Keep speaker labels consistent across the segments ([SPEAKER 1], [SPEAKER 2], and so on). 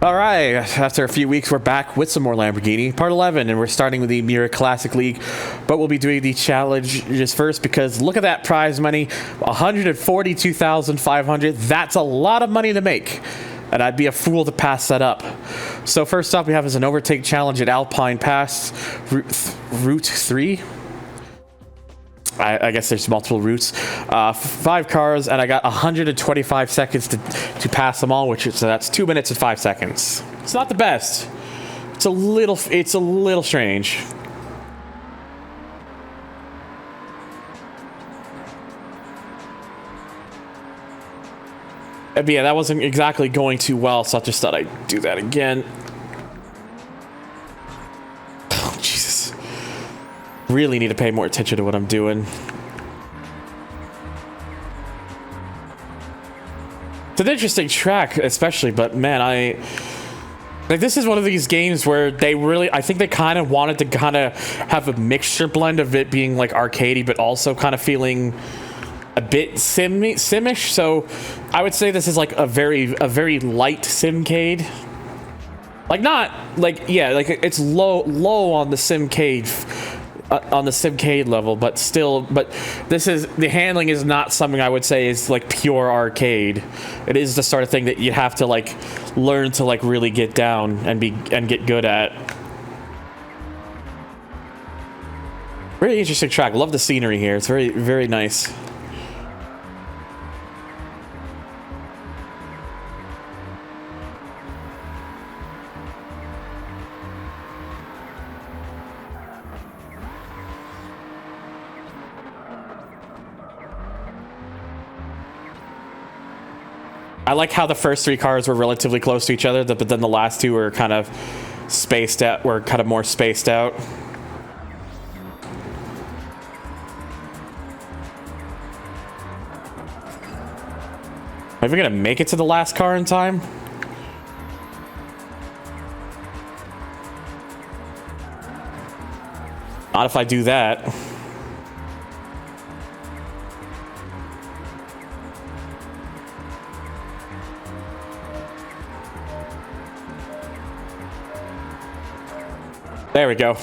[SPEAKER 1] All right, after a few weeks, we're back with some more Lamborghini, part 11, and we're starting with the Mirror Classic League, but we'll be doing the challenges first because look at that prize money, 142,500. That's a lot of money to make, and I'd be a fool to pass that up. So first up, we have is an overtake challenge at Alpine Pass, Route 3. I guess there's multiple routes. 5 cars, and I got 125 seconds to pass them all, so that's 2 minutes and 5 seconds. It's not the best. It's a little strange. But yeah, that wasn't exactly going too well, so I just thought I'd do that again. Oh, Jesus. Really need to pay more attention to what I'm doing. It's an interesting track, especially, but man, this is one of these games where they really, I think they kind of wanted to kind of have a mixture blend of it being like arcadey, but also kind of feeling a bit simish. So I would say this is like a very light simcade. Like not like, yeah, like it's low on the simcade. On the simcade level, but still, this is, the handling is not something I would say is like pure arcade. It is the sort of thing that you have to like learn to like really get down and get good at. Very interesting track. Love the scenery here. It's very nice. I like how the first 3 cars were relatively close to each other, but then the last 2 were kind of spaced out, more spaced out. Am I even gonna make it to the last car in time? Not if I do that. There we go.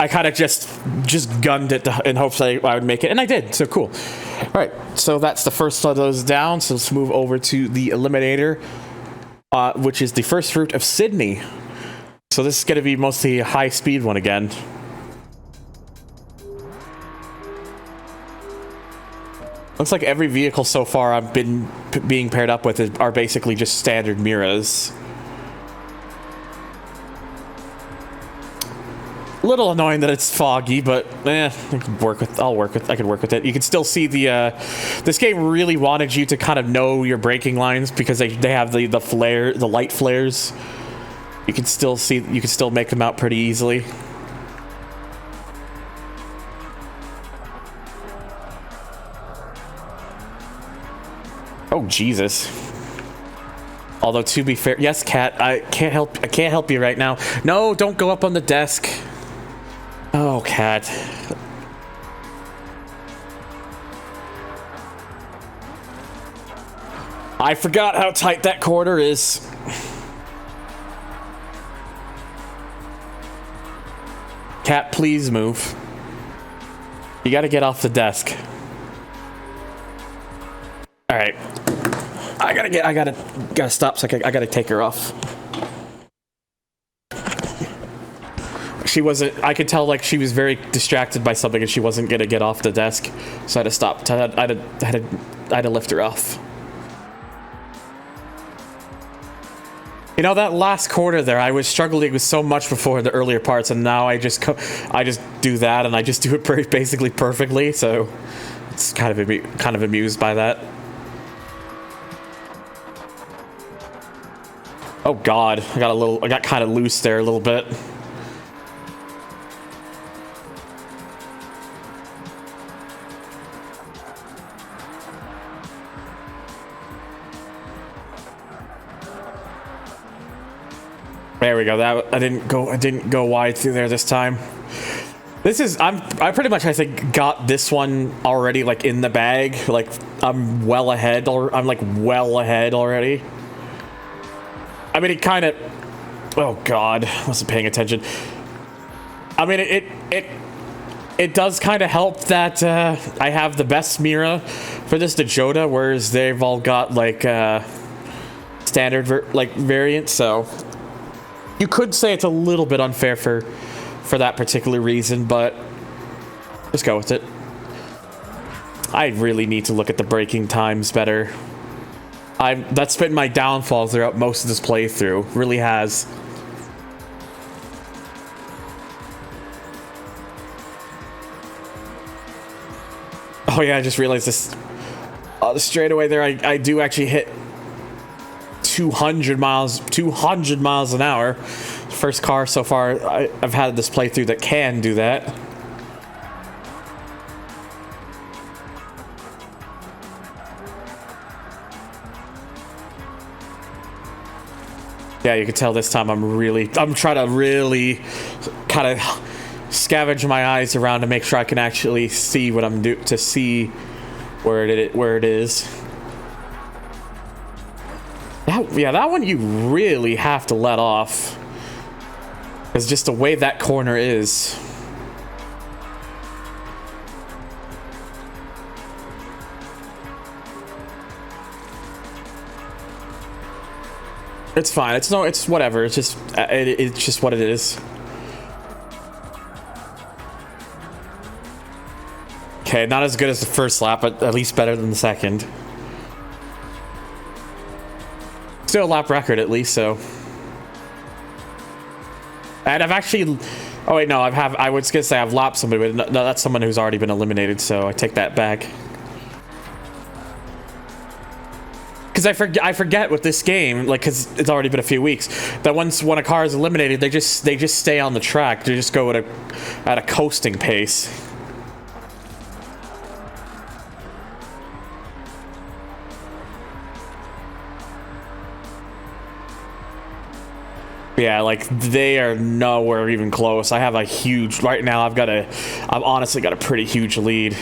[SPEAKER 1] I kind of just gunned it in hopes I would make it, and I did, so cool. All right, so that's the first of those down, so let's move over to the Eliminator, which is the first route of Sydney. So this is going to be mostly a high-speed one again. Looks like every vehicle so far I've been being paired up with are basically just standard Miras. A little annoying that it's foggy, but I can work with. I can work with it. You can still see the. This game really wanted you to kind of know your braking lines because they have the light flares. You can still see. You can still make them out pretty easily. Oh Jesus. Although to be fair, yes, Cat, I can't help you right now. No, don't go up on the desk. Oh, Cat. I forgot how tight that corner is. Cat, please move. You gotta get off the desk. All right. I gotta stop so I gotta take her off. She wasn't, I could tell like she was very distracted by something and she wasn't gonna get off the desk, so I had to stop. I had to lift her off. You know, that last quarter there, I was struggling with so much before the earlier parts, and now I just do that, and I just do it basically perfectly. So it's kind of amused by that. Oh God, I got kind of loose there a little bit. There we go. That I didn't go wide through there this time. This is I pretty much I think got this one already like in the bag. Like I'm well ahead, or I'm like well ahead already. I mean, it kind of... Oh, God. I wasn't paying attention. I mean, it does kind of help that I have the best Mira for this Dejota, whereas they've all got, like, standard, variants, so... You could say it's a little bit unfair for that particular reason, but... Just go with it. I really need to look at the braking times better. That's been my downfall throughout most of this playthrough. Really has. Oh yeah, I just realized this. The straightaway there, I do actually hit 200 miles an hour. First car so far I've had this playthrough that can do that. Yeah, you can tell this time I'm trying to really kind of scavenge my eyes around to make sure I can actually see what I'm doing, to see where it is. That one you really have to let off. It's just the way that corner is. It's fine. It's whatever. It's just what it is. Okay, not as good as the first lap, but at least better than the second. Still a lap record at least, so. And I've actually, oh wait, no, I was gonna say I've lapped somebody, but no, that's someone who's already been eliminated, so I take that back. Because I forget with this game, like, because it's already been a few weeks, that when a car is eliminated, they just stay on the track. They just go at a coasting pace. Yeah, like, they are nowhere even close. I have a huge, right now I've honestly got a pretty huge lead.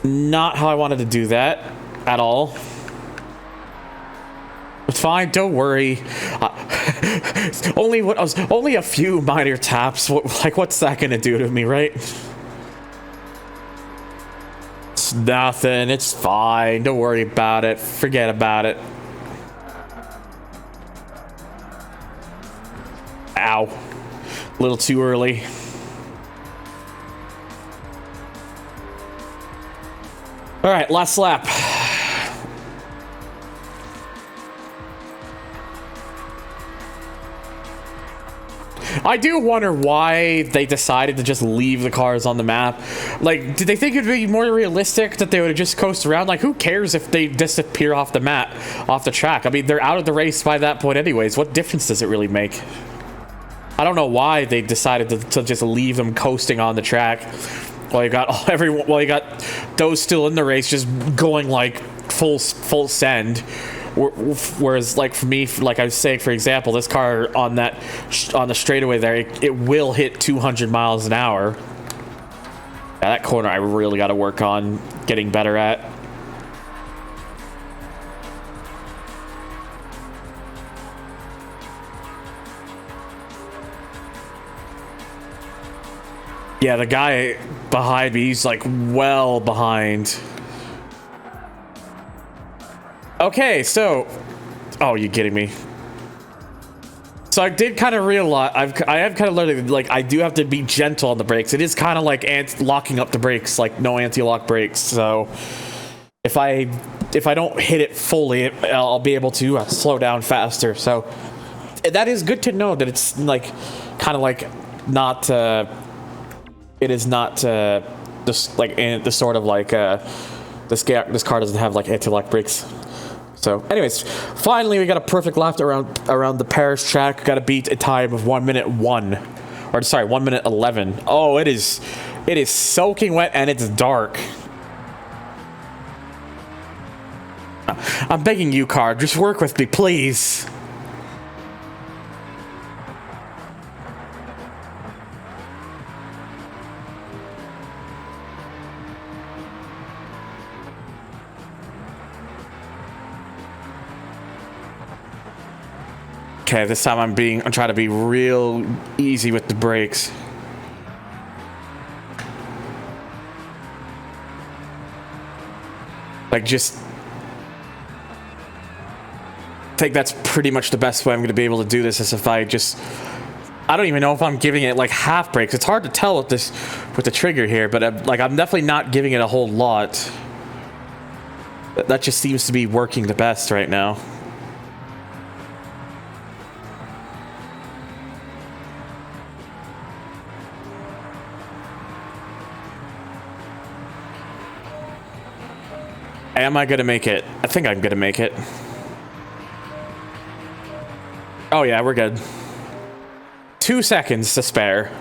[SPEAKER 1] Not how I wanted to do that at all. It's fine, don't worry. Only a few minor taps. What's that gonna do to me, right? It's nothing. It's fine. Don't worry about it. Forget about it. Ow. A little too early. All right, last lap. I do wonder why they decided to just leave the cars on the map. Like, did they think it'd be more realistic that they would just coast around? Like, who cares if they disappear off the map, off the track? I mean, they're out of the race by that point anyways. What difference does it really make? I don't know why they decided to just leave them coasting on the track. Well, you got those still in the race just going like full send, whereas like for me, like I was saying, for example, this car on the straightaway there, it will hit 200 miles an hour. Yeah, that corner I really got to work on getting better at. Yeah, the guy behind me, he's like well behind. Okay, so... Oh, you kidding me? So I did kind of realize, I have kind of learned, like, I do have to be gentle on the brakes. It is kind of like locking up the brakes, like no anti-lock brakes. So if I don't hit it fully, I'll be able to slow down faster. So that is good to know that it's like, kind of like not... it is not just like the sort of like this car doesn't have like anti-lock brakes. So anyways, finally we got a perfect lap around the Paris track. Got to beat a time of 1 minute 1, or sorry, 1 minute 11. Oh, it is soaking wet and it's dark. I'm begging you, car, just work with me, please. Okay, this time I'm trying to be real easy with the brakes. Like, just... I think that's pretty much the best way I'm going to be able to do this, is if I just... I don't even know if I'm giving it, like, half brakes. It's hard to tell with this, with the trigger here, but, I'm definitely not giving it a whole lot. That just seems to be working the best right now. Am I gonna make it? I think I'm gonna make it. Oh yeah, we're good. 2 seconds to spare.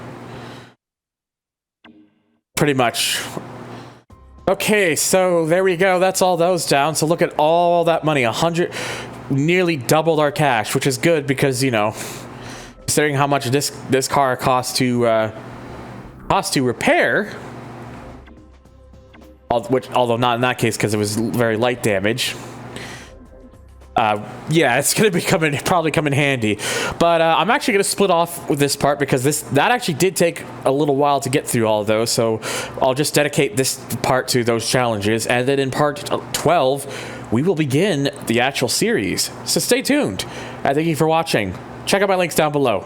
[SPEAKER 1] Pretty much. Okay, so there we go. That's all those down. So look at all that money. 100, nearly doubled our cash, which is good because, you know, considering how much this car costs to repair. Although not in that case because it was very light damage. Yeah, it's gonna probably come in handy. But I'm actually gonna split off with this part because that actually did take a little while to get through all of those. So I'll just dedicate this part to those challenges, and then in part 12 we will begin the actual series. So stay tuned. Thank you for watching. Check out my links down below.